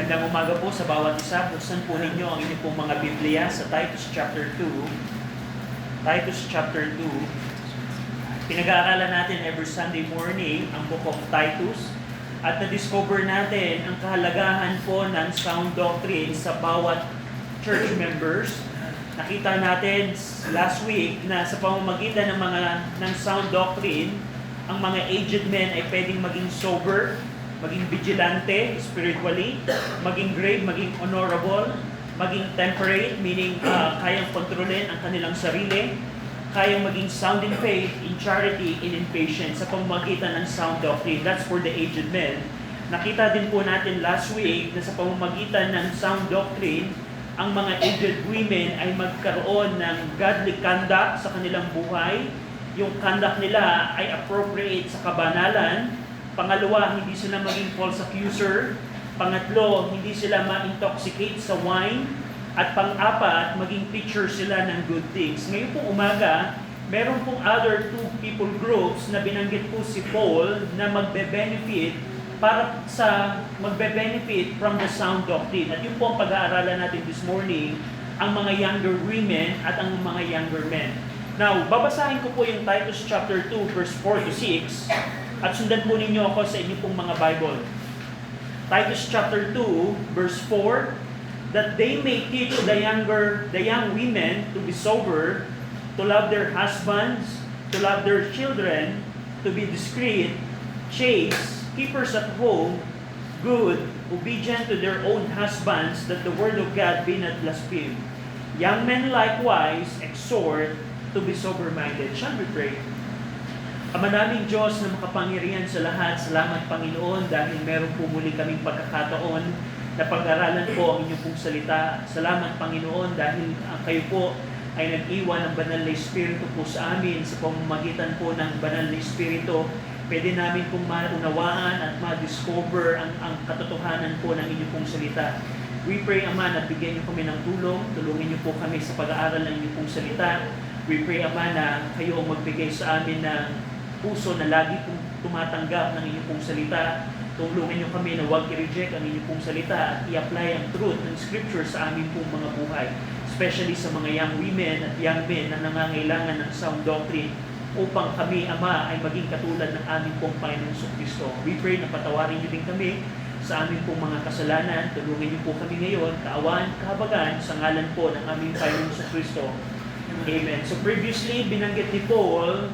Magandang umaga po sa bawat isa. Buksan po ninyo ang inyong pong mga Biblia sa Titus chapter 2. Titus chapter 2. Pinag-aaralan natin every Sunday morning ang book of Titus. At na-discover natin ang kahalagahan po ng sound doctrine sa bawat church members. Nakita natin last week na sa pamamagitan ng sound doctrine, ang mga aged men ay pwedeng maging sober, maging vigilante spiritually, maging grave, maging honorable, maging temperate, meaning kayang kontrolin ang kanilang sarili, kayang maging sound in faith, in charity, and in patience sa pamamagitan ng sound doctrine. That's for the aged men. Nakita din po natin last week na sa pamamagitan ng sound doctrine, ang mga aged women ay magkaroon ng godly conduct sa kanilang buhay. Yung conduct nila ay appropriate sa kabanalan. Pangalawa, hindi sila maging false accuser. Pangatlo, hindi sila ma-intoxicate sa wine. At pang-apat, maging teacher sila ng good things. Ngayon pong umaga, meron pong other two people groups na binanggit po si Paul na magbe-benefit from the sound doctrine. At yun po ang pag-aaralan natin this morning, ang mga younger women at ang mga younger men. Now, babasahin ko po yung Titus chapter 2, verse 4 to 6. At sundan po ninyo ako sa inyong pong mga Bible. Titus chapter 2, verse 4, that they may teach the young women to be sober, to love their husbands, to love their children, to be discreet, chaste, keepers at home, good, obedient to their own husbands, that the word of God be not blasphemed. Young men likewise exhort to be sober-minded. Shall we pray? Ama naming Diyos na makapangyarihan sa lahat, salamat Panginoon dahil meron po muli kaming pagkakataon na pag-aralan po ang inyong pong salita. Salamat Panginoon dahil kayo po ay nag-iwan ng banal na Espiritu po sa amin sa pamamagitan po ng banal na Espiritu. Pwede namin pong maunawaan at ma-discover ang katotohanan po ng inyong pong salita. We pray, Ama, na bigyan niyo kami ng tulong. Tulungin niyo po kami sa pag-aaral ng inyong pong salita. We pray, Ama, na kayo ang magbigay sa amin ng puso na lagi pong tumatanggap ng inyong pong salita. Tulungan niyo kami na huwag i-reject ang inyong pong salita at i-apply ang truth ng Scripture sa aming pong mga buhay. Especially sa mga young women at young men na nangangailangan ng sound doctrine upang kami, Ama, ay maging katulad ng aming pong Panginoong Kristo. We pray na patawarin niyo din kami sa aming pong mga kasalanan. Tulungan niyo po kami ngayon, kaawaan, kahabagan, sa ngalan po ng aming Panginoong Kristo. Amen. So previously, binanggit ni Paul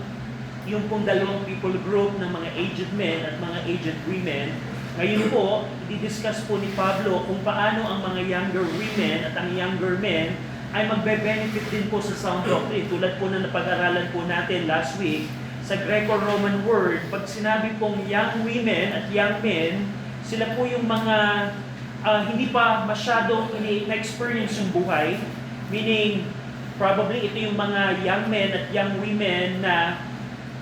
yung pong dalawang people group ng mga aged men at mga aged women. Ngayon po, i-discuss po ni Pablo kung paano ang mga younger women at ang younger men ay magbe-benefit din po sa sound doctrine. Tulad po na napag-aralan po natin last week sa Greco-Roman word, pag sinabi pong young women at young men, sila po yung mga hindi pa masyadong na-experience yung buhay. Meaning, probably ito yung mga young men at young women na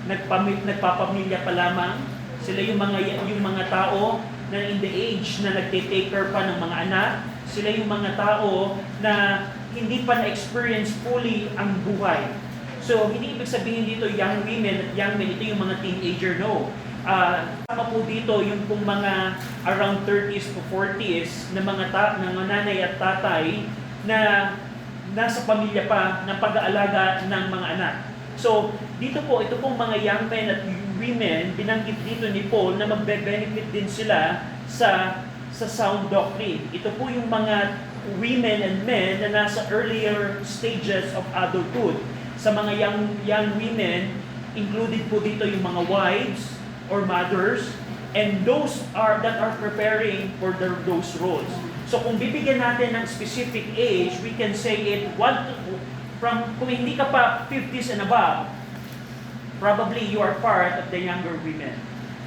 nagpapamilya pa lamang. Sila yung mga tao na in the age na nagte-take care pa ng mga anak. Sila yung mga tao na hindi pa na-experience fully ang buhay. So, hindi ibig sabihin dito young women at young men, ito yung mga teenager, no. Tama po dito yung pong mga around 30s to 40s na mga nanay at tatay na nasa pamilya pa ng pag-aalaga ng mga anak. So, dito po, ito pong mga young men at women, binanggit dito ni Paul na magbe-benefit din sila sa sound doctrine. Ito po yung mga women and men na nasa earlier stages of adulthood. Sa mga young women, included po dito yung mga wives or mothers, and those that are preparing for those roles. So, kung bibigyan natin ng specific age, we can say it kung hindi ka pa 50s and above, probably you are part of the younger women.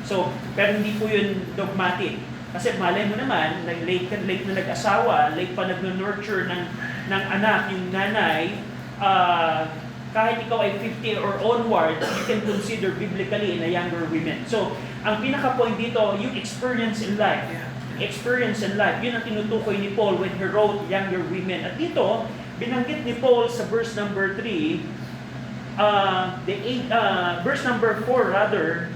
So, pero hindi po yun dogmatic. Kasi malay mo naman, late na nag-asawa, late pa nag-nurture ng anak, yung nanay, kahit ikaw ay 50 or onward, you can consider biblically in a younger women. So, ang pinaka-point dito, yung experience in life. Experience in life. Yun ang tinutukoy ni Paul when he wrote younger women. At dito, binanggit ni Paul sa verse number 3, verse number 4 rather,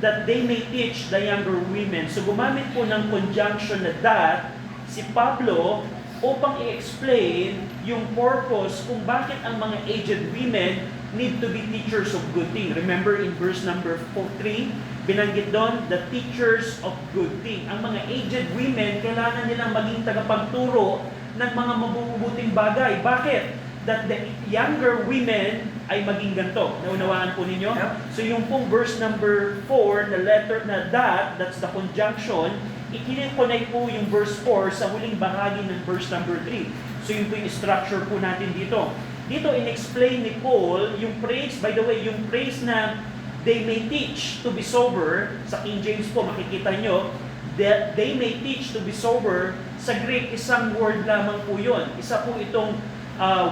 that they may teach the younger women. So gumamit po ng conjunction na that si Pablo upang i-explain yung purpose kung bakit ang mga aged women need to be teachers of good thing. Remember in verse number 3, binanggit doon, the teachers of good thing. Ang mga aged women, kailangan nilang maging tagapagturo ng mga mabubuting bagay. Bakit? That the younger women ay maging ganito. Naunawaan po ninyo? Yep. So yung pong verse number 4, na letter na that's the conjunction, ikiniconnect po yung verse 4 sa huling bahagi ng verse number 3. So yun po yung structure po natin dito. Dito in-explain ni Paul yung phrase, by the way, yung phrase na they may teach to be sober, sa King James po makikita nyo, that they may teach to be sober, sa Greek isang word lamang po yun. Isa po itong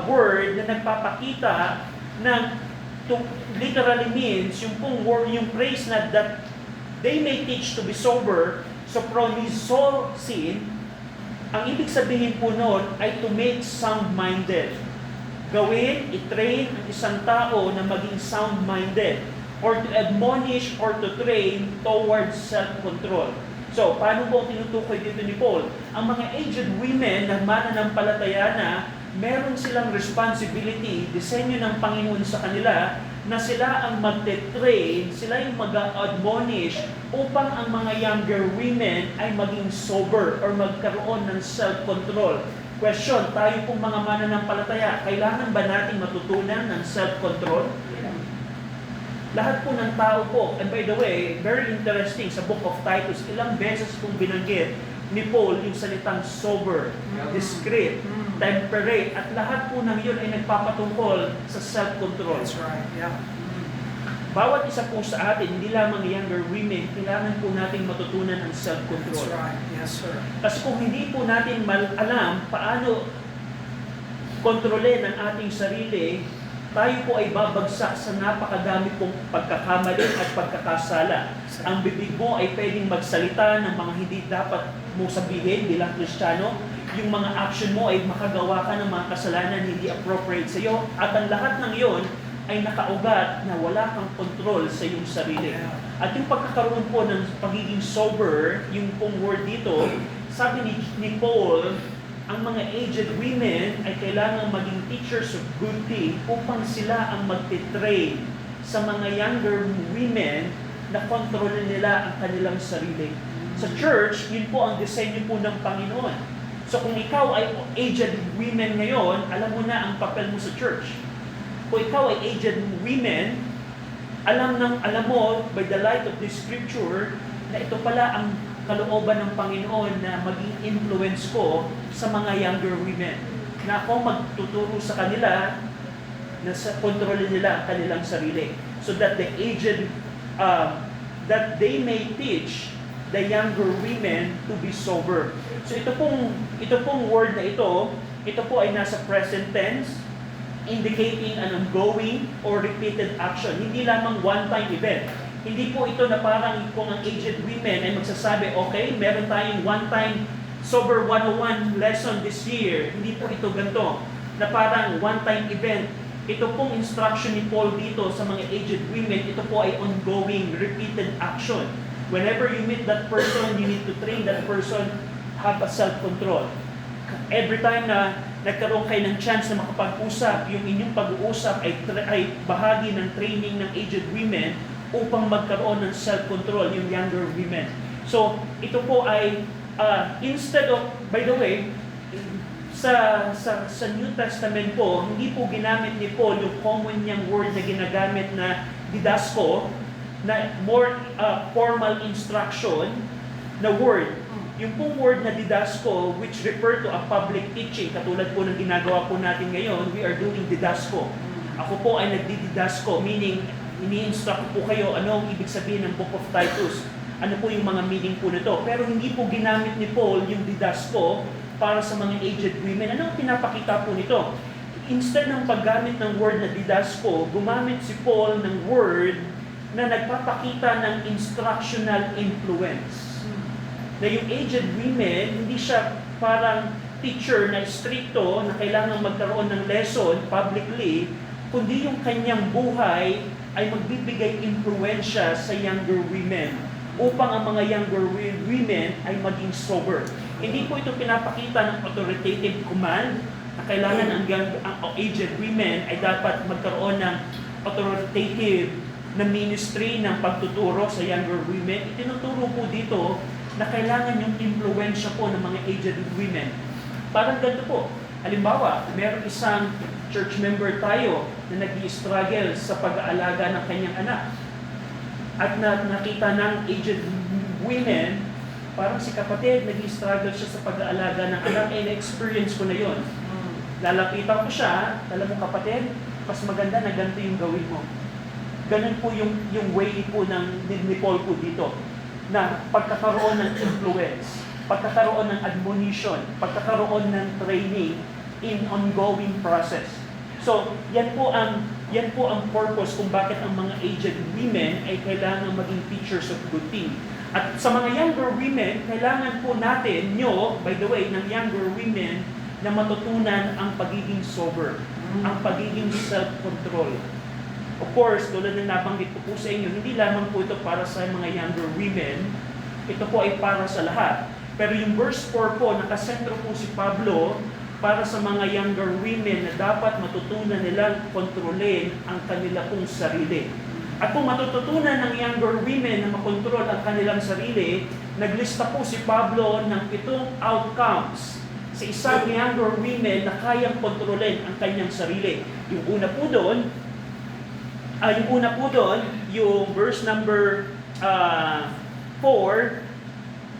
word na nagpapakita ng literally means yung pong word, yung phrase na that they may teach to be sober, so pronisosin, ang ibig sabihin po noon ay to make sound-minded. Gawin, i-train ang isang tao na maging sound-minded, or to admonish or to train towards self-control. So, paano po tinutukoy dito ni Paul? Ang mga aged women na mananampalataya na meron silang responsibility, disenyo ng Panginoon sa kanila, na sila ang magte-train, sila yung mag-admonish upang ang mga younger women ay maging sober or magkaroon ng self-control. Question, tayo pong mga mananampalataya, kailangan ba nating matutunan ng self-control? Lahat po ng tao po, and by the way, very interesting, sa book of Titus, ilang beses pong binanggit ni Paul yung salitang sober, discreet, temperate, at lahat po ng yun ay nagpapatungkol sa self-control. That's right, yeah. Bawat isa po sa atin, hindi lamang younger women, kailangan po nating matutunan ang That's self-control. right, yes sir. Kasi kung hindi po natin alam paano kontrolin ang ating sarili, tayo po ay babagsak sa napakadami pong pagkakamali at pagkakasala. Ang bibig mo ay pwedeng magsalita ng mga hindi dapat mo sabihin bilang Kristiyano. Yung mga action mo ay makagawa ka ng mga kasalanan hindi appropriate sa iyo. At ang lahat ng yon ay nakaugat na wala kang control sa iyong sarili. At yung pagkakaroon po ng pagiging sober, yung pong word dito, sabi ni Paul, ang mga aged women ay kailangan maging teachers of good thing upang sila ang magtitrain sa mga younger women na kontrolin nila ang kanilang sarili. Sa church, yun po ang disenyo po ng Panginoon. So kung ikaw ay aged women ngayon, alam mo na ang papel mo sa church. Kung ikaw ay aged women, alam mo by the light of this scripture na ito pala ang kalooban ng Panginoon na maging influence ko sa mga younger women. Na ako magtuturo sa kanila na sa kontrolin nila ang kanilang sarili. So that the aged, that they may teach the younger women to be sober. So ito pong word na ito po ay nasa present tense, indicating an ongoing or repeated action. Hindi lamang one-time event. Hindi po ito na parang kung ang aged women ay magsasabi, okay, meron tayong one-time Sober 101 lesson this year. Hindi po ito ganito, na parang one-time event. Ito pong instruction ni Paul dito sa mga aged women, ito po ay ongoing, repeated action. Whenever you meet that person, you need to train that person, have a self-control. Every time na nagkaroon kayo ng chance na makapag-usap, yung inyong pag-uusap ay bahagi ng training ng aged women upang magkaroon ng self-control yung younger women. So, ito po ay, instead of, by the way, sa New Testament po, hindi po ginamit ni Paul yung common niyang word na ginagamit na didasko, na more formal instruction na word. Yung pong word na didasko, which refer to a public teaching, katulad po ng ginagawa po natin ngayon, we are doing didasko. Ako po ay nagdididasko, meaning ini-instruct po kayo ano ang ibig sabihin ng Book of Titus. Ano po yung mga meaning po nito. Pero hindi po ginamit ni Paul yung didasko para sa mga aged women. Ano ang pinapakita po nito? Instead ng paggamit ng word na didasko, gumamit si Paul ng word na nagpapakita ng instructional influence. Na yung aged women, hindi siya parang teacher na stricto na kailangan magkaroon ng lesson publicly, kundi yung kanyang buhay ay magbibigay impluensya sa younger women upang ang mga younger women ay maging sober. Hindi po ito pinapakita ng authoritative command na kailangan ang aged women ay dapat magkaroon ng authoritative na ministry ng pagtuturo sa younger women. Itinuturo po dito na kailangan yung impluensya po ng mga aged women. Parang ganito po. Halimbawa, meron isang church member tayo na nag-i-struggle sa pag-aalaga ng kanyang anak. At nakita ng aged women, parang si kapatid, nag-i-struggle siya sa pag-aalaga ng anak. Na-experience ko na yon. Lalapitan ko siya, alam mo kapatid, mas maganda na ganito yung gawin mo. Ganun po yung way po ni Paul po dito, na pagkakaroon ng influence, pagkakaroon ng admonition, pagkakaroon ng training in ongoing process. So, yan po ang purpose kung bakit ang mga aged women ay kailangan maging teachers of good thing. At sa mga younger women, kailangan po natin, by the way, ng younger women, na matutunan ang pagiging sober, ang pagiging self-control. Of course, tulad ng nabanggit ko po sa inyo, hindi lamang po ito para sa mga younger women, ito po ay para sa lahat. Pero yung verse 4 po, nakasentro po si Pablo para sa mga younger women na dapat matutunan nilang kontrolin ang kanila pong sarili. At kung matututunan ng younger women na makontrol ang kanilang sarili, naglista po si Pablo ng 7 outcomes sa isang younger women na kayang kontrolin ang kanyang sarili. Yung una po doon, yung verse number 4,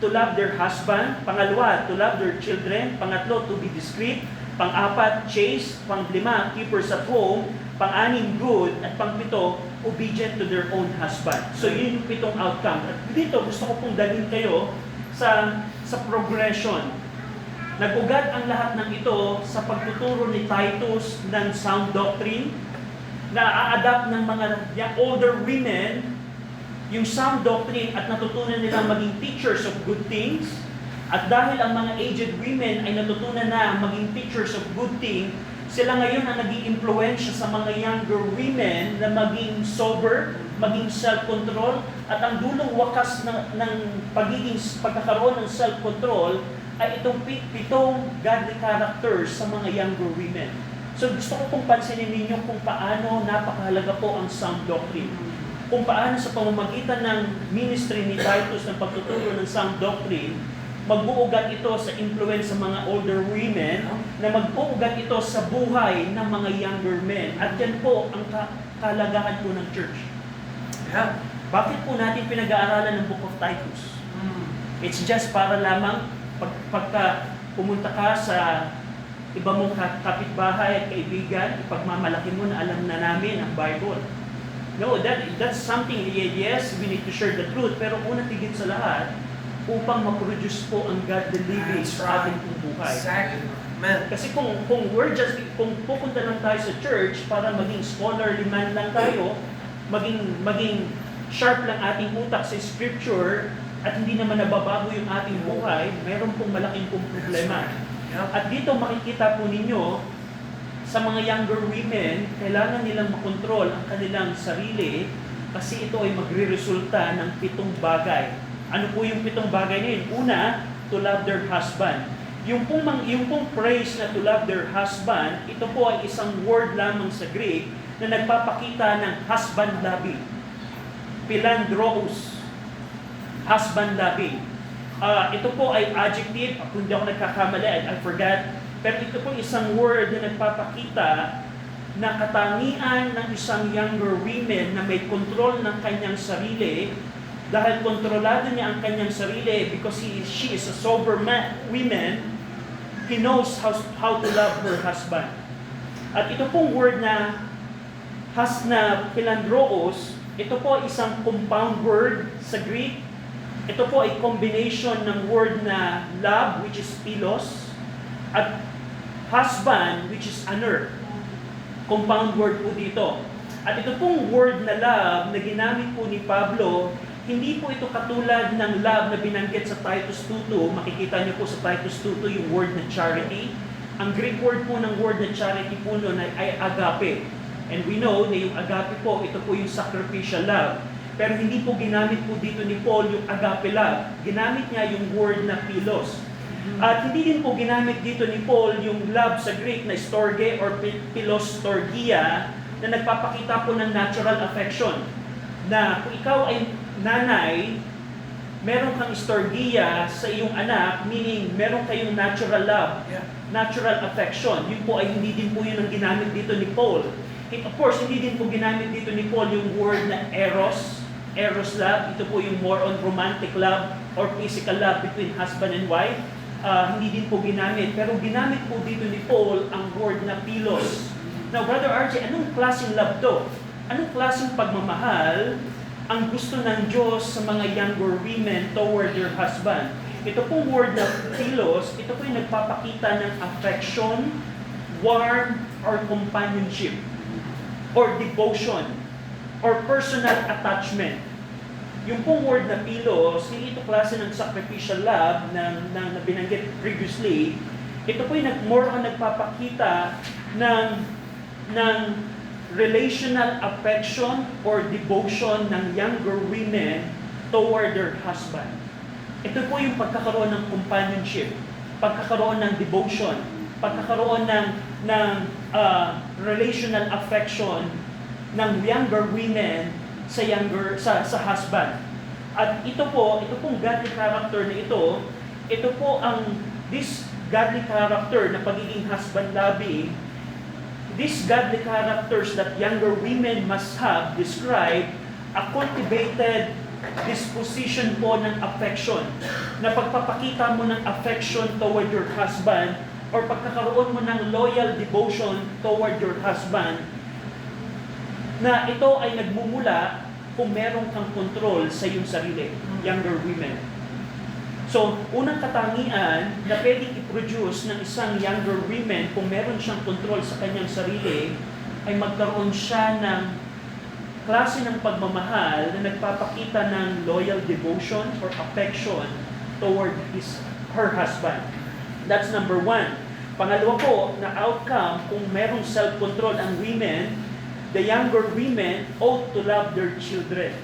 to love their husband. Pangalawa, to love their children. Pangatlo, to be discreet. Pang-apat, chaste. Pang-lima, keepers at home. Pang-anim, good. At pang-pito, obedient to their own husband. So yun yung 7 outcome. At dito, gusto ko pong dalhin kayo sa progression. Nag-ugat ang lahat ng ito sa pagtuturo ni Titus ng sound doctrine, na a-adapt ng mga older women yung sound doctrine at natutunan nilang maging teachers of good things. At dahil ang mga aged women ay natutunan na maging teachers of good things, sila ngayon ang nag-i-impluensya sa mga younger women na maging sober, maging self-control, at ang dulong wakas ng pagkakaroon ng self-control ay itong 7 godly characters sa mga younger women. So gusto ko pong pansinin ninyo kung paano napakahalaga po ang sound doctrine. Kung paano sa pamamagitan ng ministry ni Titus ng pagtuturo ng sound doctrine, magbuugat ito sa influence sa mga older women, na magbuugat ito sa buhay ng mga younger men. At yan po ang kalagahan po ng church. Yeah. Bakit po natin pinag-aaralan ng Book of Titus? It's just para lamang pagka pumunta ka sa iba mong kapitbahay at kaibigan, ipagmamalaki mo na alam na namin ang Bible. No, that's something, yes, we need to share the truth, pero unang higit sa lahat, upang ma-produce po ang godly living sa ating pong buhay. Exactly. Amen. Kasi kung pupunta lang tayo sa church para maging scholarly man lang tayo, maging sharp lang ating utak sa scripture, at hindi naman nababago yung ating buhay, meron pong malaking pong problema. At dito makikita po ninyo, sa mga younger women, kailangan nilang makontrol ang kanilang sarili kasi ito ay magre-resulta ng 7 bagay. Ano po yung 7 bagay na yun? Una, to love their husband. Yung pong phrase na to love their husband, ito po ay isang word lamang sa Greek na nagpapakita ng husband loving. Philandros. Husband loving. Ito po ay adjective, kung hindi ako nagkakamali, I forgot. Pero ito po isang word na nagpapakita na katangian ng isang younger women na may control ng kanyang sarili, dahil kontrolado niya ang kanyang sarili because she is a sober woman, he knows how to love her husband. At ito pong word na philandros, ito po isang compound word sa Greek. Ito po ay combination ng word na love, which is philos, at husband, which is aner. Compound word po dito. At ito pong word na love na ginamit po ni Pablo, hindi po ito katulad ng love na binanggit sa Titus 2:2. Makikita niyo po sa Titus 2:2 yung word na charity. Ang Greek word po ng word na charity po noon ay agape. And we know na yung agape po, ito po yung sacrificial love. Pero hindi po ginamit po dito ni Paul yung agape love. Ginamit niya yung word na philos. At hindi din po ginamit dito ni Paul yung love sa Greek na storge or pilostorgia na nagpapakita po ng natural affection. Na kung ikaw ay nanay, meron kang storgia sa iyong anak, meaning meron kayong natural love, natural affection. Yun po ay hindi din po yun ang ginamit dito ni Paul. Of course, hindi din po ginamit dito ni Paul yung word na eros love. Ito po yung more on romantic love or physical love between husband and wife. Hindi din po ginamit. Pero ginamit po dito ni Paul ang word na philos. Now, Brother RJ, anong klaseng love to? Anong klaseng pagmamahal ang gusto ng Diyos sa mga younger women toward their husband? Ito pong word na philos, ito po yung nagpapakita ng affection, warmth, or companionship, or devotion, or personal attachment. Yung pong word na philos, hindi ito klase ng sacrificial love na binanggit previously. Ito po yung more on nagpapakita ng relational affection or devotion ng younger women toward their husband. Ito po yung pagkakaroon ng companionship, pagkakaroon ng devotion, pagkakaroon ng relational affection ng younger women sa husband. At ito pong godly character na ito po this godly character na pagiging husband-loving, these godly characters that younger women must have describe a cultivated disposition po ng affection, na pagpapakita mo ng affection toward your husband or pagkakaroon mo ng loyal devotion toward your husband, na ito ay nagmumula kung meron kang control sa iyong sarili, younger women. So, unang katangian na pwedeng i-produce ng isang younger women kung meron siyang control sa kanyang sarili, ay magkaroon siya ng klase ng pagmamahal na nagpapakita ng loyal devotion or affection toward her husband. That's number one. Pangalawa po, na outcome, kung merong self-control ang women, the younger women ought to love their children.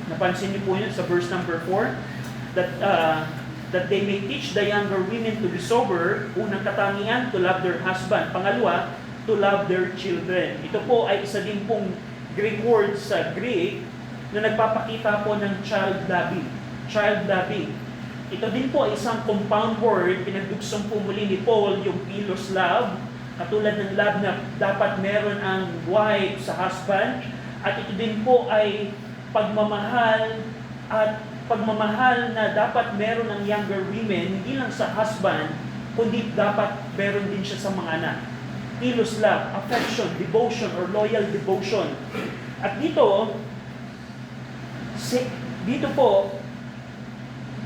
Napansin niyo po yun sa verse number 4, that they may teach the younger women to be sober. Unang katangian, to love their husband. Pangalawa, to love their children. Ito po ay isa din pong Greek word sa Greek na nagpapakita po ng child loving. Child loving. Ito din po ay isang compound word, pinagdugsong po muli ni Paul yung philos love, katulad ng love na dapat meron ang wife sa husband, at ito din po ay pagmamahal na dapat meron ng younger women, hindi lang sa husband, kundi dapat meron din siya sa mga anak. Philos love, affection, devotion, or loyal devotion. At dito po,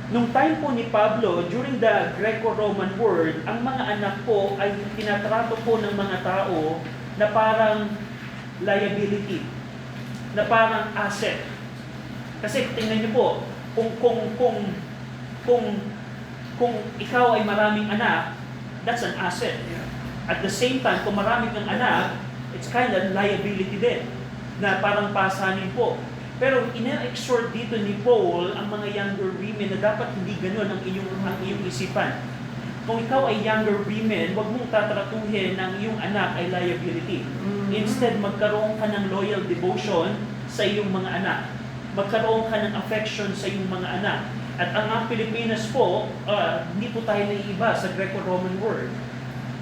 nung time po ni Pablo, during the Greco-Roman world, ang mga anak po ay tinatrato po ng mga tao na parang liability, na parang asset. Kasi tingnan niyo po, kung ikaw ay maraming anak, that's an asset. At the same time, kung marami kang anak, it's kind of liability din, na parang pasanin po. Pero ina-exhort dito ni Paul ang mga younger women na dapat hindi ganun ang iyong isipan. Kung ikaw ay younger women, huwag mong tatratuhin ng iyong anak ay liability. Instead, magkaroon ka ng loyal devotion sa iyong mga anak. Magkaroon ka ng affection sa iyong mga anak. At ang Pilipinas po, hindi po tayo naiiba sa Greco-Roman world.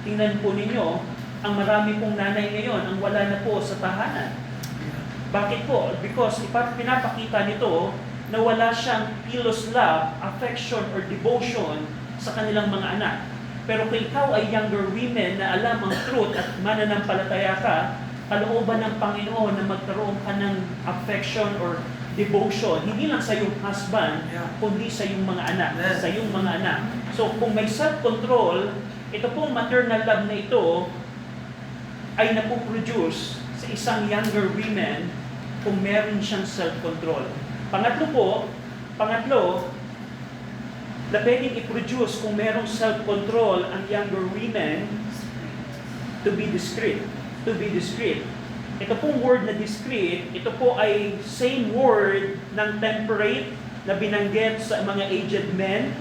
Tingnan po ninyo, ang marami pong nanay ngayon ang wala na po sa tahanan. Bakit po? Because pinapakita nito na wala siyang philos love, affection, or devotion sa kanilang mga anak. Pero kung ikaw ay younger women na alam ang truth at mananampalataya ka, kalooban ng Panginoon na magkaroon ka ng affection or devotion, hindi lang sa iyong husband, kundi sa iyong mga anak. Sa iyong mga anak. So kung may self-control, ito pong maternal love na ito ay napuproduce sa isang younger women kung meron siyang self-control. Pangatlo, na pwedeng i-produce kung merong self-control ang younger women, to be discreet. To be discreet. Ito pong word na discreet, ito po ay same word ng temperate na binanggit sa mga aged men.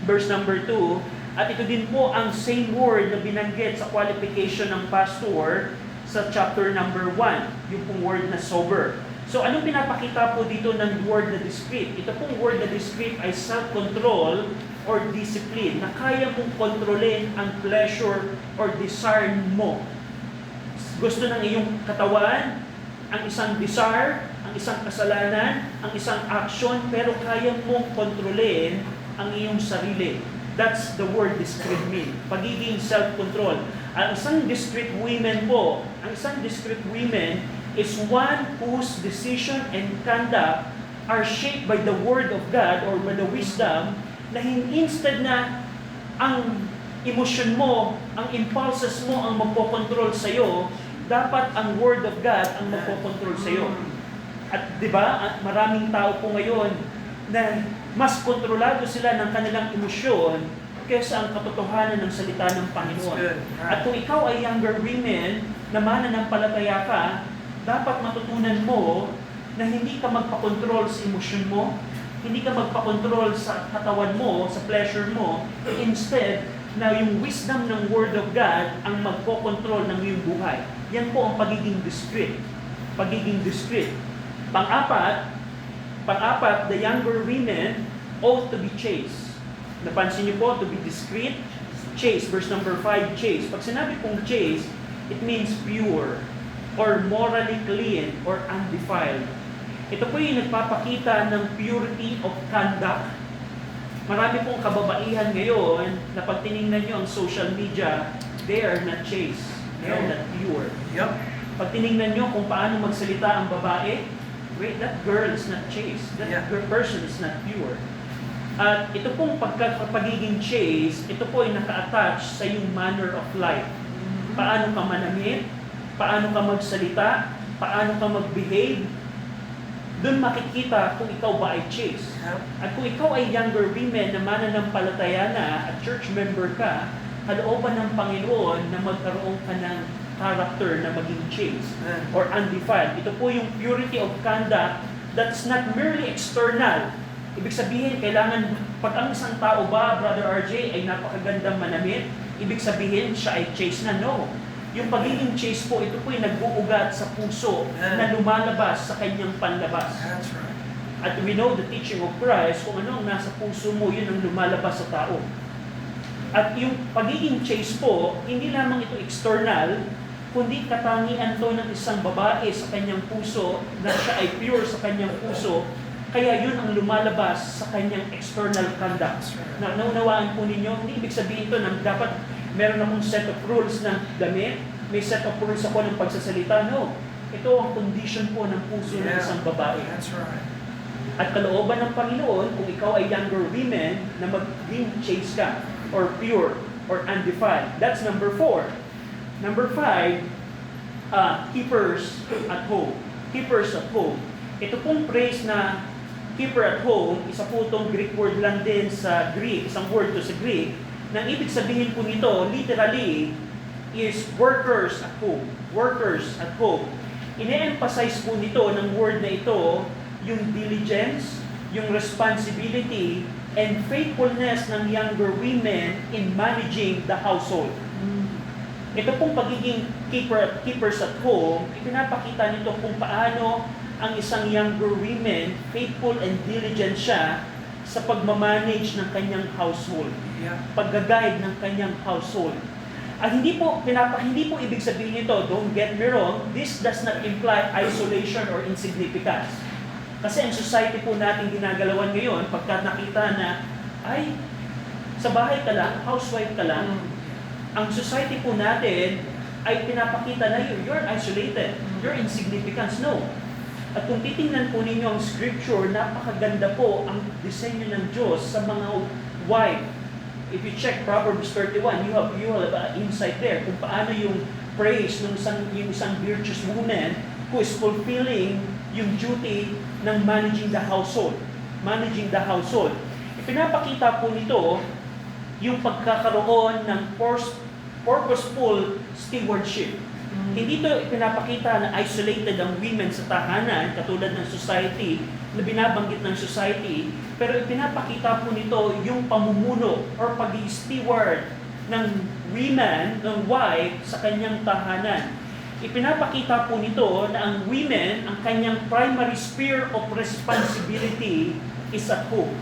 Verse number 2, At ito din po ang same word na binanggit sa qualification ng pastor sa chapter number 1, yung pong word na sober. So anong pinapakita po dito ng word na discreet? Ito pong word na discreet ay self-control or discipline na kaya mong kontrolin ang pleasure or desire mo. Gusto ng iyong katawan, ang isang desire, ang isang kasalanan, ang isang action, pero kaya mong kontrolin ang iyong sarili. That's the word discreet mean. Pagiging self-control. Ang isang discreet women po, ang isang discreet women is one whose decision and conduct are shaped by the Word of God or by the wisdom na instead na ang emosyon mo, ang impulses mo ang magpokontrol sa'yo, dapat ang Word of God ang magpokontrol sa'yo. At di ba, maraming tao po ngayon na mas kontrolado sila ng kanilang emosyon kaysa ang katotohanan ng salita ng Panginoon. At kung ikaw ay younger women na mananampalataya ka, dapat matutunan mo na hindi ka magpakontrol sa emosyon mo, hindi ka magpakontrol sa katawan mo, sa pleasure mo, instead na yung wisdom ng Word of God ang magpokontrol ng iyong buhay. Yan po ang pagiging discreet. Pagiging discreet. Pang-apat, the younger women ought to be chaste. Napansin niyo po, to be discreet, chaste. Verse number 5, chaste. Pag sinabi pong chaste, it means pure, or morally clean, or undefiled. Ito po yung nagpapakita ng purity of conduct. Marami pong kababaihan ngayon na pag tinignan nyo ang social media, they are not chaste. They are not pure. Yep. Pag tinignan nyo kung paano magsalita ang babae, wait, that girl is not chaste. That person is not pure. At ito pong pagiging chaste, ito po ay naka-attach sa yung manner of life. Paano ka manamit, paano ka magsalita, paano ka mag-behave, doon makikita kung ikaw ba ay chaste. At kung ikaw ay younger women na mananampalataya na at church member ka, kalooban ng Panginoon na magkaroon ka ng character na maging chaste or undefiled. Ito po yung purity of conduct that's not merely external. Ibig sabihin, kailangan, pag ang isang tao ba, Brother RJ, ay napakagandang manamit, ibig sabihin siya ay chaste na? No. Yung pagiging chaste po, ito po yung nagbuugat sa puso na lumalabas sa kanyang panlabas. That's right. At we know the teaching of Christ, kung ano ang nasa puso mo, yun ang lumalabas sa tao. At yung pagiging chaste po, hindi lamang ito external, kundi katangian to ng isang babae sa kanyang puso, na siya ay pure sa kanyang puso, kaya yun ang lumalabas sa kanyang external conduct. Na naunawaan po ninyo, hindi ibig sabihin ito na dapat meron akong set of rules ng damit, may set of rules ako ng pagsasalita. No. Ito ang condition po ng puso ng isang babae. That's right. At kalooban ng Panginoon, kung ikaw ay younger women, na maging chaste ka, or pure, or undefiled. That's number 4. Number 5, keepers at home. Keepers at home. Ito pong phrase na keeper at home, isa po itong Greek word lang din sa Greek, isang word to sa Greek, na ibig sabihin po nito, literally, is workers at home. Workers at home. Ine-emphasize po nito ng word na ito, yung diligence, yung responsibility, and faithfulness ng younger women in managing the household. Ito pong pagiging keepers at home, ipinapakita nito kung paano ang isang younger women, faithful and diligent siya sa pagmamanage ng kanyang household. Pag-guide ng kanyang household. At hindi po ibig sabihin nito, don't get me wrong, this does not imply isolation or insignificance. Kasi ang society po natin ginagalawan ngayon, pagka nakita na, ay, sa bahay ka lang, housewife ka lang, ang society po natin ay pinapakita na you're isolated, you're insignificant. No. At kung titingnan po ninyo ang scripture, napakaganda po ang disenyo ng Diyos sa mga wife. If you check Proverbs 31, you have insight there kung paano yung praise ng isang virtuous woman who is fulfilling yung duty ng managing the household. Managing the household. Ipinapakita po nito yung pagkakaroon ng purposeful stewardship. Hindi ito pinapakita na isolated ang women sa tahanan, katulad ng society, na binabanggit ng society, pero ipinapakita po nito yung pamumuno or pag-i-steward ng women, ng wife, sa kanyang tahanan. Ipinapakita po nito na ang women, ang kanyang primary sphere of responsibility is at home.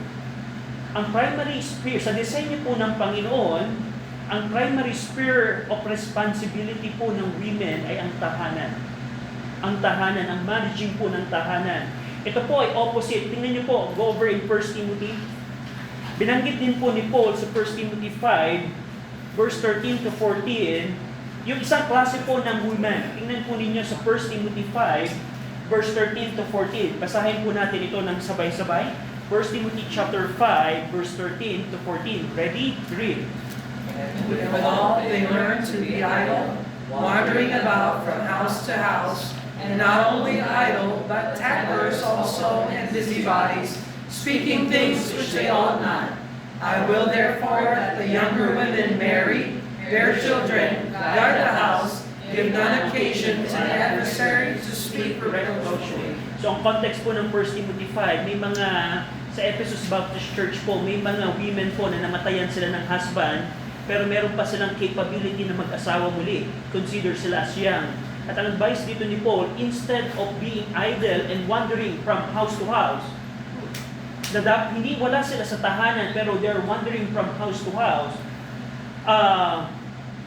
Ang primary sphere, sa disenyo po ng Panginoon, ang primary sphere of responsibility po ng women ay ang tahanan. Ang tahanan, ang managing po ng tahanan. Ito po ay opposite. Tingnan niyo po, go over in 1 Timothy. Binanggit din po ni Paul sa 1 Timothy 5, verse 13 to 14, yung isang klase po ng women. Tingnan po ninyo sa 1 Timothy 5, verse 13 to 14. Basahin po natin ito ng sabay-sabay. 1 Timothy chapter 5, verse 13 to 14. Ready? Read. With all they learn to be idle, wandering about from house to house, and not only idle, but tattlers also and busybodies, speaking things which they ought not. I will therefore that the younger women marry, bear children, guard the house, give none occasion to the adversary to speak reproachfully. So ang context po ng 1 Timothy 5, may mga, sa Ephesus Baptist Church po, may mga women po na namatayan sila ng husband, pero meron pa silang capability na mag-asawa muli. Consider sila as young. At ang advice dito ni Paul, instead of being idle and wandering from house to house, hindi wala sila sa tahanan, pero they're wandering from house to house,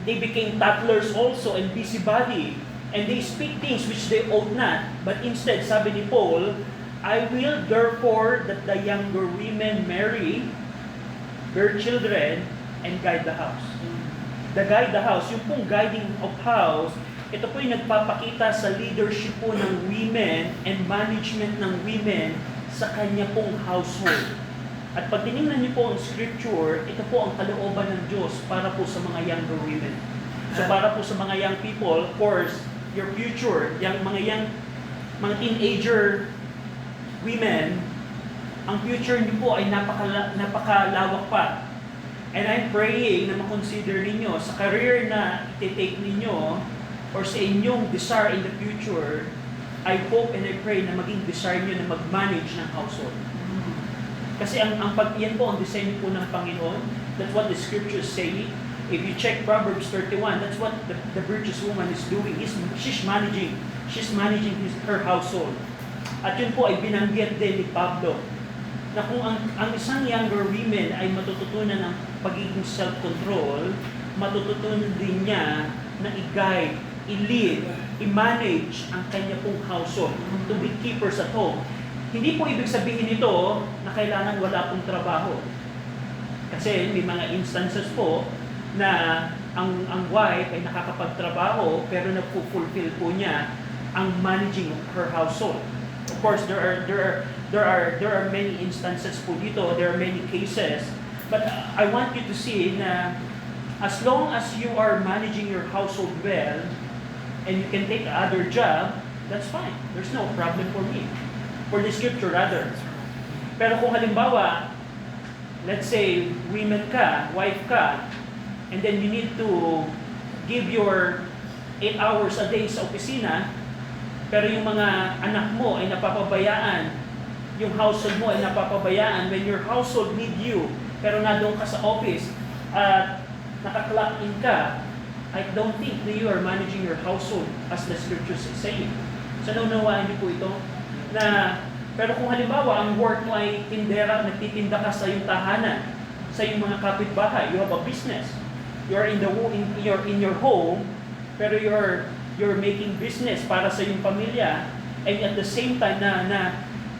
they became tattlers also and busybody, and they speak things which they ought not. But instead, sabi ni Paul, I will therefore that the younger women marry, bear children, and guide the house. The guide the house, yung pong guiding of house, ito po yung nagpapakita sa leadership po ng women and management ng women sa kanya pong household. At pag tinignan niyo po ang scripture, ito po ang kalooban ng Diyos para po sa mga younger women. So para po sa mga young people, of course, your future, mga teenager women, ang future niyo po ay napakalawak pa. And I'm praying na makonsider ninyo sa career na iti-take ninyo or sa inyong desire in the future, I hope and I pray na maging desire nyo na mag-manage ng household. Kasi yan po ang disenyo po ng Panginoon. That's what the scriptures say. If you check Proverbs 31, that's what the virtuous woman is doing. She's managing her household. At yun po ay binanggit din ni Pablo na kung ang isang younger women ay matututunan ng pagiging self-control, matututunan din niya na i-guide, i-lead, i-manage ang kanya pong household, to be keepers at home. Hindi po ibig sabihin nito na kailangan wala pong trabaho. Kasi may mga instances po na ang wife ay nakakapagtrabaho pero nagpo-fulfill po niya ang managing her household. Of course, there are many instances po dito, there are many cases, but I want you to see na as long as you are managing your household well and you can take other job, that's fine. There's no problem for me. For the scripture rather. Pero kung halimbawa, let's say women ka, wife ka, and then you need to give your 8 hours a day sa opisina, pero yung mga anak mo ay napapabayaan, yung household mo ay napapabayaan, when your household need you, pero nandoon ka sa office at naka-clock in ka, I don't think that you are managing your household as the scriptures is saying. So naunawaan niyo po ito? Pero kung halimbawa, ang work mo ay tindera, nagtitinda ka sa iyong tahanan, sa iyong mga kapitbahay, you have a business. You're in your home, pero you're making business para sa iyong pamilya, and at the same time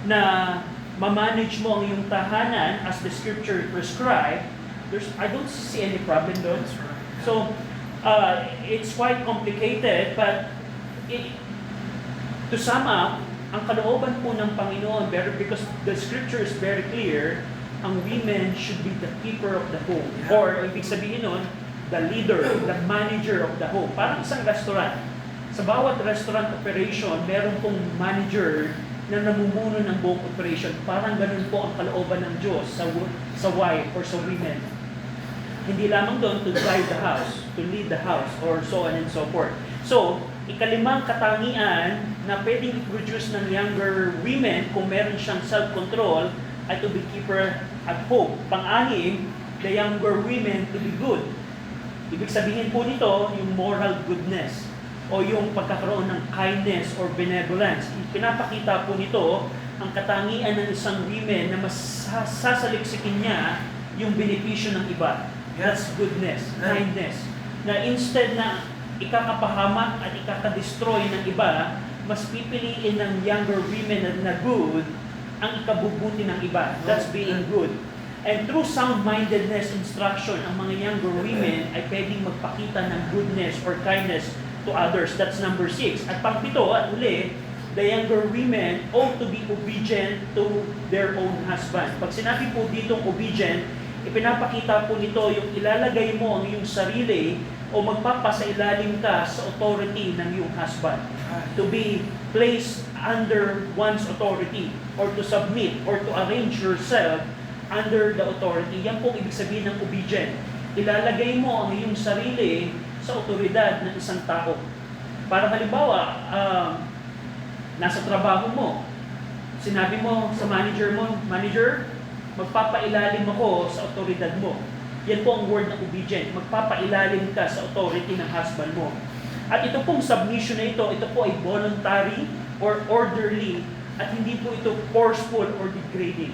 na ma-manage mo ang iyong tahanan as the scripture prescribe, I don't see any problem doon. So, it's quite complicated, but to sum up, ang kalooban po ng Panginoon, because the scripture is very clear, ang women should be the keeper of the home. Or, ibig sabihin nun, the leader, the manager of the home. Parang isang restaurant. Sa bawat restaurant operation, meron pong manager na namumuno ng buong operation. Parang ganun po ang kalooban ng Diyos sa wife or sa women. Hindi lamang doon to guide the house, to lead the house, or so on and so forth. So, Ikalimang katangian na pwedeng i-produce ng younger women kung meron siyang self-control ay to be keeper at home. Pang-anim, the younger women to be good. Ibig sabihin po nito, yung moral goodness o yung pagkakaroon ng kindness or benevolence. Pinapakita po nito ang katangian ng isang women na mas sasaliksikin niya yung benepisyo ng iba. That's goodness, kindness. Na instead na ikakapahamak at ikakadestroy ng iba, mas pipiliin ng younger women na good ang ikabubuti ng iba. That's being good. And through sound-mindedness instruction, ang mga younger women ay pwedeng magpakita ng goodness or kindness to others. That's number 6. At pang-7 at uli, the younger women ought to be obedient to their own husband. Pag sinabi po ditong obedient, ipinapakita po nito yung ilalagay mo ang iyong sarili o magpapasailalim ka sa authority ng iyong husband. To be placed under one's authority or to submit or to arrange yourself under the authority. Yan po ibig sabihin ng obedient. Ilalagay mo ang iyong sarili sa otoridad ng isang tao. Para halimbawa, nasa trabaho mo, sinabi mo sa manager mo, manager, magpapailalim ako sa otoridad mo. Yan po ang word ng obedient. Magpapailalim ka sa authority ng husband mo. At ito pong submission na ito po ay voluntary or orderly at hindi po ito forceful or degrading.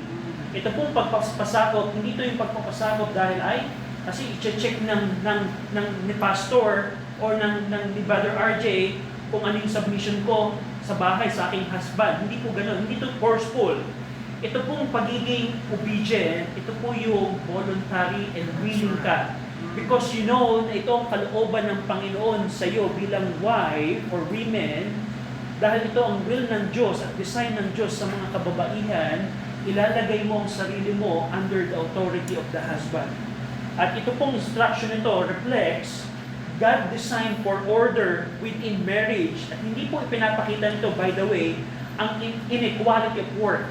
Ito pong pagpapasakop, hindi ito yung pagpapasakop dahil ay kasi i-check ni pastor or ni Brother RJ kung ano yung submission ko sa bahay sa aking husband. Hindi po ganoon. Hindi ito forceful. Ito pong pagiging obedient, ito po yung voluntary and willing ka. Because you know na ito ang kalooban ng Panginoon sa iyo bilang wife or women, dahil ito ang will ng Diyos at design ng Diyos sa mga kababaihan, ilalagay mo ang sarili mo under the authority of the husband. At ito pong instruction nito reflects God designed for order within marriage. At hindi po ipinapakita nito, by the way, ang inequality of work.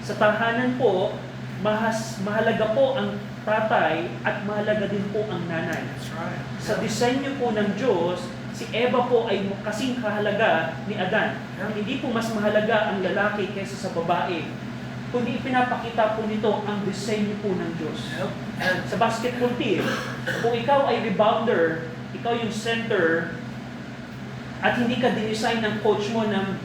Sa tahanan po, mahalaga po ang tatay at mahalaga din po ang nanay. That's right. Sa disenyo po ng Diyos, si Eva po ay kasing kahalaga ni Adan. Hindi po mas mahalaga ang lalaki kaysa sa babae. Kundi ipinapakita po nito ang disenyo po ng Diyos. Sa basketball team, kung ikaw ay rebounder, ikaw yung center, at hindi ka dinesign ng coach mo na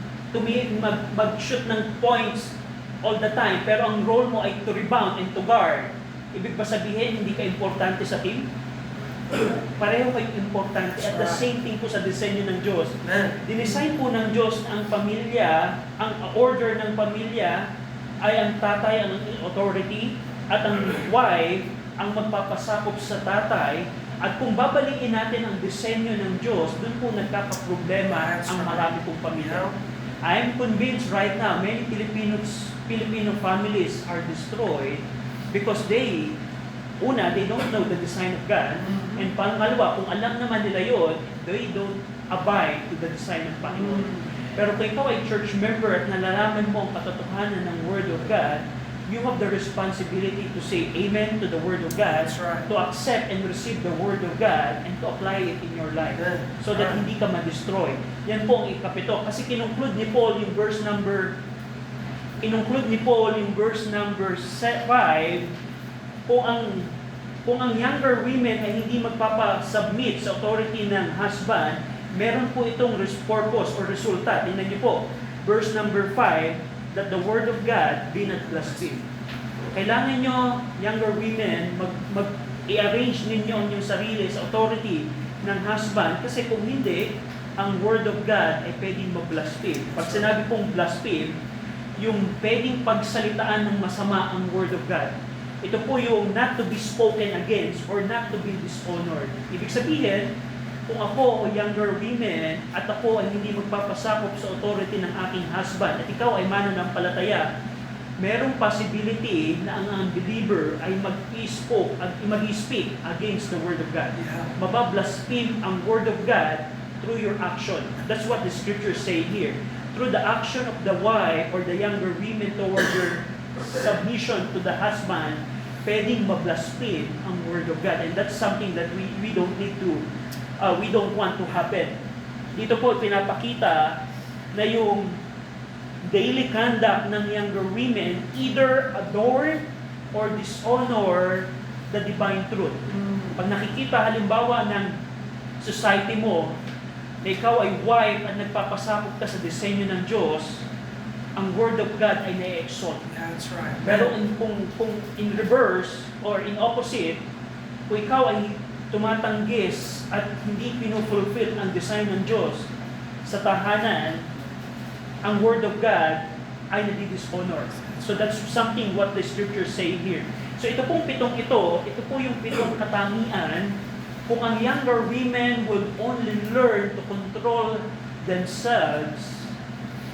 mag-shoot ng points all the time, pero ang role mo ay to rebound and to guard, ibig ba sabihin hindi ka importante sa team? Pareho kayong importante. At the same thing po sa disenyo ng Diyos. Dinesign po ng Diyos ang pamilya, ang order ng pamilya ay ang tatay ang authority at ang wife ang magpapasakop sa tatay. At kung babalikin natin ang disenyo ng Diyos, doon po nagkakaproblema ang marami pong pamilya. I'm convinced right now many Filipino families are destroyed because they don't know the design of God, and pangalawa, kung alam naman nila yon, they don't abide to the design of Panginoon. Pero kung ikaw ay church member at nalalaman mo ang katotohanan ng Word of God, you have the responsibility to say amen to the Word of God, right. to accept and receive the Word of God, and to apply it in your life so that hindi ka ma-destroy. Yan po ang ikapito. Kasi kinunclude ni Paul yung verse number 5, kung ang younger women ay hindi magpapasubmit sa authority ng husband, meron po itong purpose or resulta. Tingnan niyo po, verse number 5, that the word of God be not blasphemed. Kailangan nyo, younger women, i-arrange ninyo ang inyong sarili sa authority ng husband, kasi kung hindi, ang word of God ay pwedeng mag-blaspheme. Pag sinabi pong blaspheme, yung pwedeng pagsalitaan ng masama ang word of God. Ito po yung not to be spoken against or not to be dishonored. Ibig sabihin, kung ako, younger women, at ako ay hindi magpapasakop sa authority ng aking husband, at ikaw ay mananampalataya, merong possibility na ang unbeliever ay mag-speak against the word of God. Mabablaspheme ang word of God through your action. That's what the scriptures say here. Through the action of the wife or the younger women toward your submission to the husband, pwedeng mablaspheme ang word of God. And that's something that we don't need to, we don't want to happen. Dito po pinapakita na yung daily conduct ng younger women either adorn or dishonor the divine truth. Pag nakikita halimbawa ng society mo na ikaw ay wife at nagpapasakop ka sa disenyo ng Diyos, ang Word of God ay na-exalt. That's right. Pero kung in reverse or in opposite, kung ikaw ay tumatanggis at hindi pinufulfill ang design ng Diyos sa tahanan, ang Word of God ay nadi-dishonor. So that's something what the scriptures say here. So ito pong pitong ito po yung pitong katangian. Kung ang younger women would only learn to control themselves,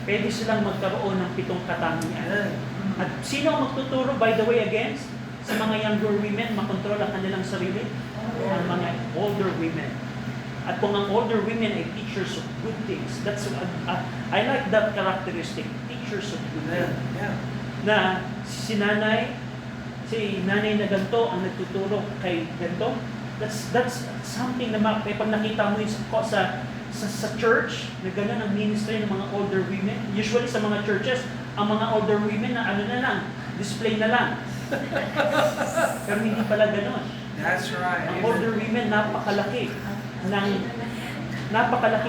pwede silang magkaroon ng pitong katangian. At sino ang magtuturo, by the way, again, sa mga younger women, makontrol ang kanilang sarili? Ang mga older women. At kung ang older women ay teachers of good things, that's I like that characteristic, teachers of good things. Na si nanay na ganito ang nagtuturo kay ganito, that's something na pag nakita mo yun sa church, na gano'n ang ministry ng mga older women. Usually sa mga churches, ang mga older women na na lang, display na lang. Pero hindi pala gano'n. That's right. Ang older women, napakalaki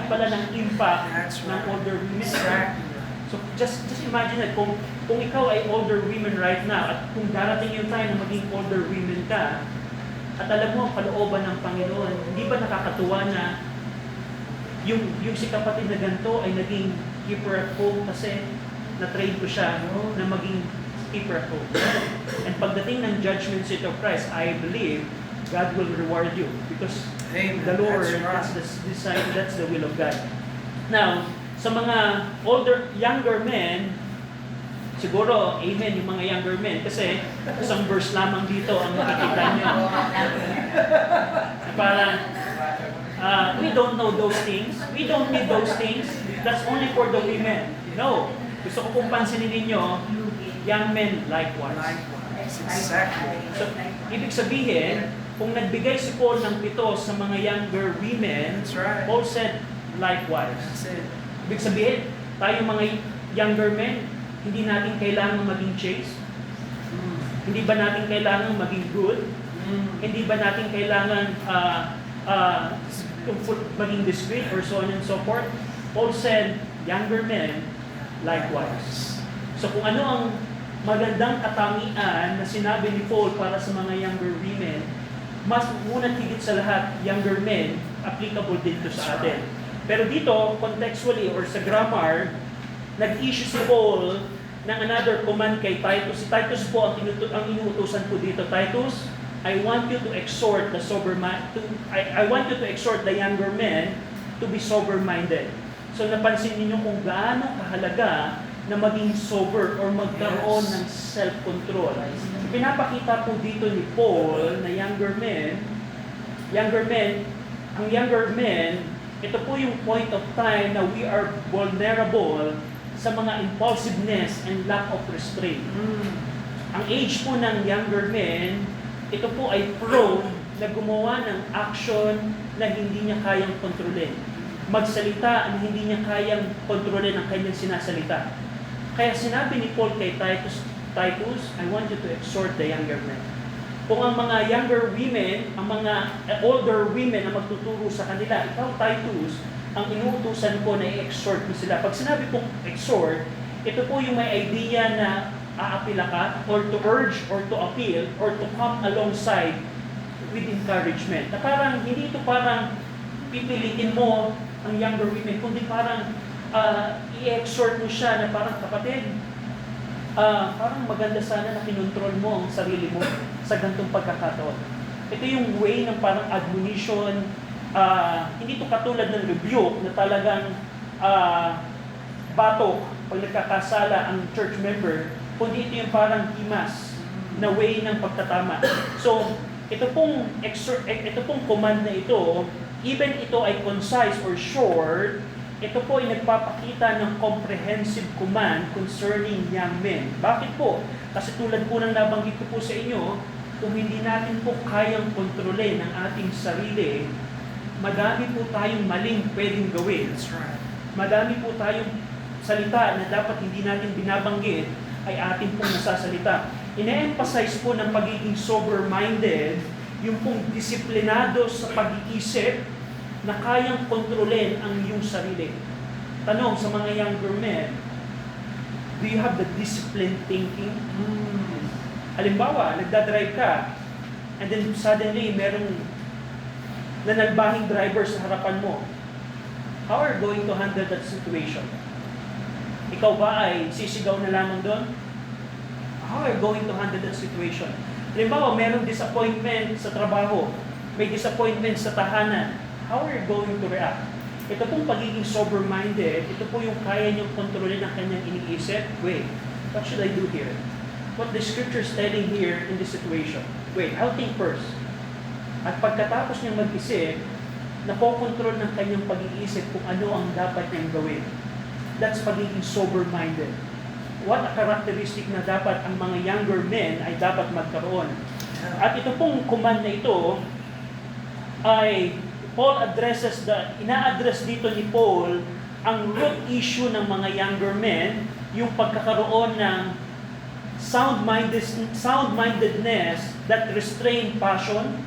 pala ng impact ng older women. Exactly. So just imagine that kung ikaw ay older women right now at kung darating yung time na maging older women ka at alam mo ang kalooban ng Panginoon, hindi ba nakakatuwa na yung si kapatid na ganito ay naging keeper at home kasi na-train ko siya na maging keeper at home. And pagdating ng judgment seat of Christ, I believe God will reward you because Amen. the Lord, That's right. that's the design, that's the will of God. Now, sa mga younger men, siguro, amen, yung mga younger men, kasi isang verse lamang dito ang makikita nyo. Parang, we don't know those things. We don't need those things. That's only for the women. No. Gusto ko kung pansinin ninyo, young men likewise. Likewise. Exactly. So, ibig sabihin, kung nagbigay si Paul ng 7 sa mga younger women, That's right. Paul said, likewise. That's it. Ibig sabihin, tayo mga younger men, hindi natin kailangan maging chaste? Hindi ba natin kailangan maging good? Hindi ba natin kailangan maging discreet or so on and so forth? Paul said, younger men, likewise. So kung ano ang magandang katangian na sinabi ni Paul para sa mga younger women, mas unang higit sa lahat, younger men, applicable dito sa atin. Pero dito, contextually or sa grammar, nag-issue si Paul ng another command kay Titus. Si Titus po ang inuutosan po dito. Titus, I want you to exhort the I want you to exhort the younger men to be sober-minded. So napansin niyo kung gaano kahalaga na maging sober or magkaroon ng self-control. Pinapakita po dito ni Paul na younger men, ang younger men, ito po yung point of time na we are vulnerable sa mga impulsiveness and lack of restraint. Ang age po ng younger men, ito po ay prone na gumawa ng action na hindi niya kayang kontrolin. Magsalita na hindi niya kayang kontrolin ang kanyang sinasalita. Kaya sinabi ni Paul kay Titus, I want you to exhort the younger men. Kung ang mga younger women, ang mga older women na magtuturo sa kanila, ikaw Titus, ang inuutusan ko na i-exhort mo sila. Pag sinabi kong exhort, ito po yung may idea na aapila ka, or to urge, or to appeal, or to come alongside with encouragement. Na parang, hindi ito parang pipilitin mo ang younger women, kundi parang i-exhort mo siya na parang kapatid, parang maganda sana na kinontrol mo ang sarili mo sa gantong pagkakataon. Ito yung way ng parang admonition, hindi ito katulad ng rebuke na talagang batok pag nagkakasala ang church member, kundi ito yung parang himas na way ng pagtatama. So, ito pong command na ito, even ito ay concise or short, ito po ay nagpapakita ng comprehensive command concerning young men. Bakit po? Kasi tulad po ng nabanggit ko po sa inyo, kung hindi natin po kayang kontrolin ang ating sarili, madami po tayong maling pwedeng gawin. That's right. Madami po tayong salita na dapat hindi natin binabanggit ay atin pong nasasalita. Ine-emphasize po ng pagiging sober-minded, yung pong disiplinado sa pag-iisip na kayang kontrolin ang iyong sarili. Tanong sa mga younger men, do you have the disciplined thinking? Halimbawa, nagdadrive ka, and then suddenly merong nanalbahing driver sa harapan mo. How are you going to handle that situation? Ikaw ba ay sisigaw na lamang doon? How are you going to handle that situation? Halimbawa, merong disappointment sa trabaho, may disappointment sa tahanan. How are you going to react? Ito pong pagiging sober-minded, ito po yung kaya niyong kontrolin ang kanyang iniisip. Wait, what should I do here? What the scripture is telling here in this situation. Wait, I'll think first. At pagkatapos niyang mag-isip, napokontrol ng kanyang pag-iisip kung ano ang dapat niyang gawin. That's pagiging sober-minded. What a characteristic na dapat ang mga younger men ay dapat magkaroon. At ito pong command na ito ay ina-address dito ni Paul ang root issue ng mga younger men, yung pagkakaroon ng sound-mindedness that restrain passion.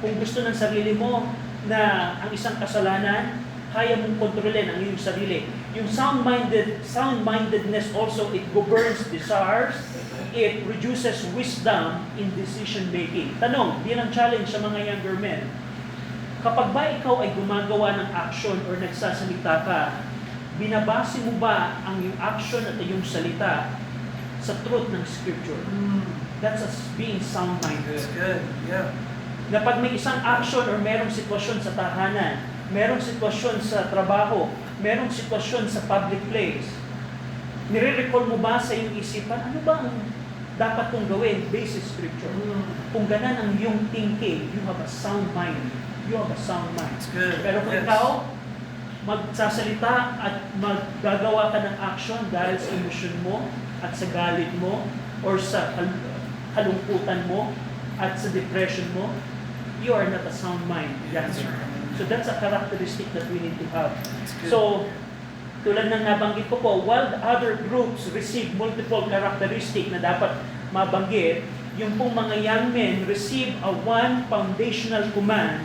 Kung gusto ng sarili mo na ang isang kasalanan, kaya mong kontrolin ang iyong sarili. Yung sound-mindedness also, it governs desires, it reduces wisdom in decision-making. Tanong, bilang challenge sa mga younger men, kapag ba ikaw ay gumagawa ng action or nagsasalita ka, binabase mo ba ang iyong action at iyong salita sa truth ng Scripture? That's as being sound-minded. That's good. Yeah. Na pag may isang action or merong sitwasyon sa tahanan, merong sitwasyon sa trabaho, merong sitwasyon sa public place, nire-recall mo ba sa iyong isipan, ano ba ang dapat kong gawin based sa Scripture? Kung ganan ang iyong thinking, you have a sound mind. You have a sound mind. That's good. Pero kung ikaw, magsasalita at maggagawa ka ng action dahil sa emosyon mo at sa galit mo or sa kalungkutan mo at sa depression mo, you are not a sound mind. That's right. So that's a characteristic that we need to have. That's good. So, tulad ng nabanggit ko po, while the other groups receive multiple characteristic na dapat mabanggit, yung pong mga young men receive a one foundational command.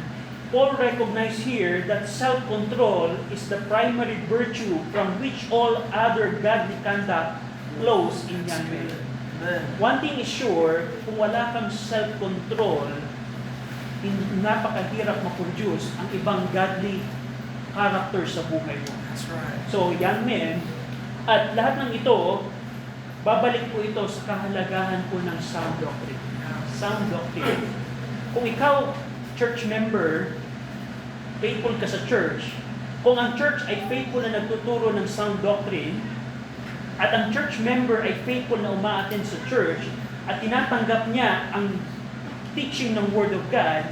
Paul recognized here that self-control is the primary virtue from which all other godly conduct flows in young men. One thing is sure, kung wala kang self-control, napakahirap ma-produce ang ibang godly character sa buhay mo. That's right. So, young men, at lahat ng ito, babalik po ito sa kahalagahan po ng sound doctrine. Sound doctrine. Kung ikaw, church member, faithful ka sa church, kung ang church ay faithful na nagtuturo ng sound doctrine, at ang church member ay faithful na umaattend sa church, at tinatanggap niya ang teaching ng Word of God,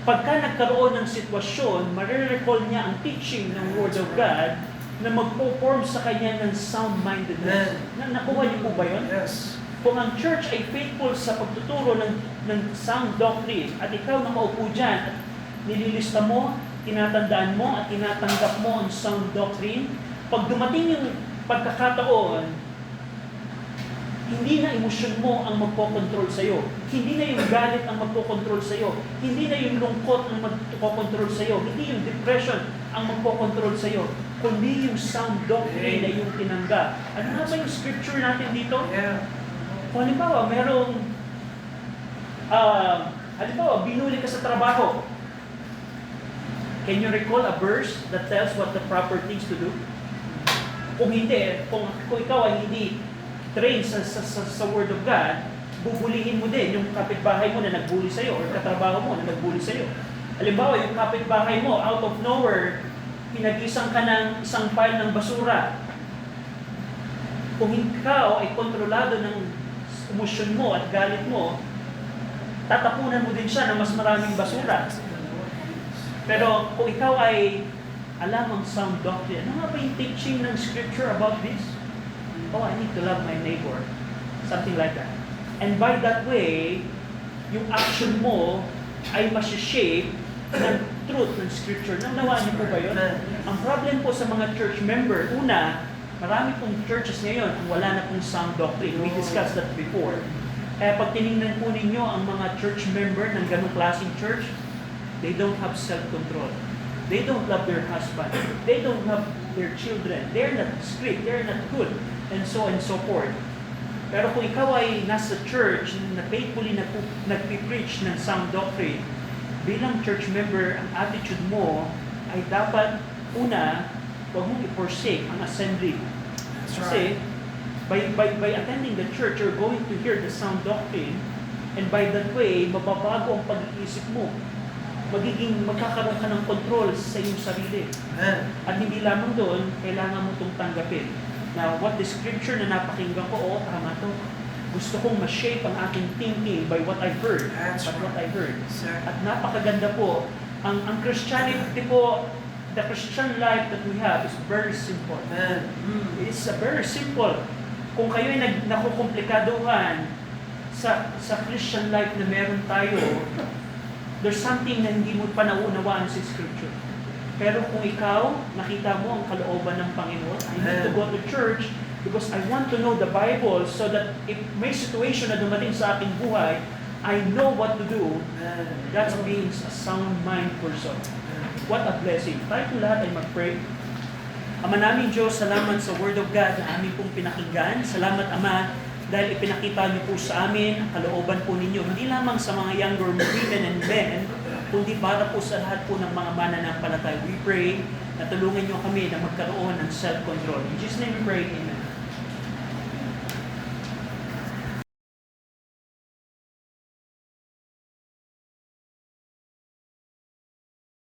pagka nagkaroon ng sitwasyon, marirecall niya ang teaching ng Word of God na magpo-form sa kanya ng sound-mindedness. Nakuha niyo po ba yun? Yes. Kung ang church ay faithful sa pagtuturo ng sound doctrine at ikaw na maupo dyan at nililista mo, tinatandaan mo at tinatanggap mo ang sound doctrine, pag dumating yung pagkakataon, hindi na emosyon mo ang magkocontrol sa'yo. Hindi na yung galit ang magkocontrol sa'yo. Hindi na yung lungkot ang magkocontrol sa'yo. Hindi yung depression ang magkocontrol sa'yo. Kundi yung sound doctrine na yung tinanggap. Ano nga ba yung scripture natin dito? Yeah. Kung halimbawa, binuli ka sa trabaho. Can you recall a verse that tells what the proper things to do? Kung hindi, kung ikaw ay hindi trained sa Word of God, bubulihin mo din yung kapitbahay mo na nagbuli sa'yo or katrabaho mo na nagbuli sa'yo. Halimbawa, yung kapitbahay mo, out of nowhere, pinagisang ka ng isang pile ng basura. Kung ikaw ay kontrolado ng emosyon mo at galit mo, tatapunan mo din siya ng mas maraming basura. Pero kung ikaw ay alam ang sound doctrine, ano nga ba yung teaching ng Scripture about this? Oh, I need to love my neighbor. Something like that. And by that way, yung action mo ay masishape ng truth ng Scripture. Naunawaan niyo po ba yun? Ang problem po sa mga church member, una, marami pong churches ngayon kung wala na pong sound doctrine. We discussed that before. Pag tinignan po ninyo ang mga church member ng ganong klaseng church, they don't have self-control. They don't love their husband. They don't love their children. They're not strict. They're not good. And so forth. Pero kung ikaw ay nasa church na faithfully nagpipreach ng sound doctrine, bilang church member, ang attitude mo ay dapat, una, huwag mong i-forsake ang assembly. Kasi, by attending the church, you're going to hear the sound doctrine, and by that way, mababago ang pag-iisip mo. Magkakaroon ka ng control sa iyong sarili. At hindi lamang doon, kailangan mo itong tanggapin. Now, what the Scripture na napakinggan ko, tama to. Gusto kong ma-shape ang aking thinking by what I've heard. What I heard. At napakaganda po. Ang Christianity po, the Christian life that we have is very simple. It's very simple. Kung kayo ay nakukomplikaduhan sa Christian life na meron tayo, there's something na hindi mo pa nauunawaan sa Scripture. Pero kung ikaw, nakita mo ang kalooban ng Panginoon, I need to go to church because I want to know the Bible so that if may situation na dumating sa aking buhay, I know what to do. That means a sound mind person. What a blessing. Tayo po lahat ay mag-pray. Ama namin Diyos, salamat sa Word of God na aming pong pinakinggan. Salamat Ama dahil ipinakita niyo po sa amin ang kalooban po ninyo. Hindi lamang sa mga younger women and men, kundi para po sa lahat po ng mga mananampalataya. We pray na tulungan niyo kami na magkaroon ng self-control. In Jesus' name we pray, Amen.